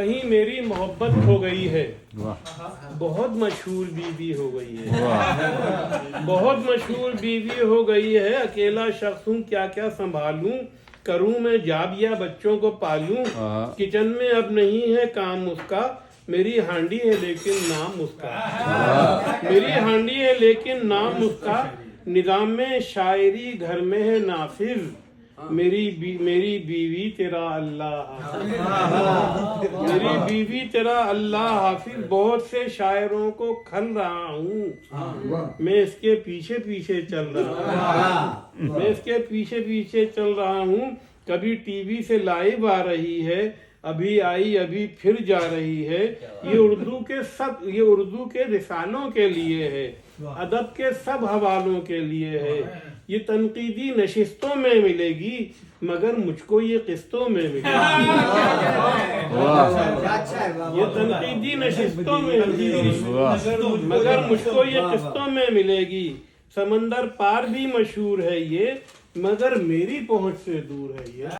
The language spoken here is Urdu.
کہیں میری محبت ہو گئی ہے، بہت مشہور بیوی ہو گئی ہے، بہت مشہور بیوی ہو گئی ہے، اکیلا شخص ہوں کیا کیا سنبھالوں، کروں میں جابیا بچوں کو پالوں، کچن میں اب نہیں ہے کام اس کا، میری ہانڈی ہے لیکن نام اس کا، میری ہانڈی ہے لیکن نام اس کا، نظام میں شاعری گھر میں ہے نافذ، میری بیوی تیرا اللہ حافظ، میری بیوی تیرا اللہ حافظ، بہت سے شاعروں کو کھل رہا ہوں، میں اس کے پیچھے پیچھے چل رہا ہوں، میں اس کے پیچھے پیچھے چل رہا ہوں، کبھی ٹی وی سے لائیو آ رہی ہے، ابھی آئی ابھی پھر جا رہی ہے، یہ اردو کے رسالوں کے لیے ہے، ادب کے سب حوالوں کے لیے ہے، یہ تنقیدی نشستوں میں ملے گی مگر مجھ کو یہ قسطوں میں ملے گی، یہ تنقیدی نشستوں میں ملے گی مگر مجھ کو یہ قسطوں میں ملے گی، سمندر پار بھی مشہور ہے یہ مگر میری پہنچ سے دور ہے یہ۔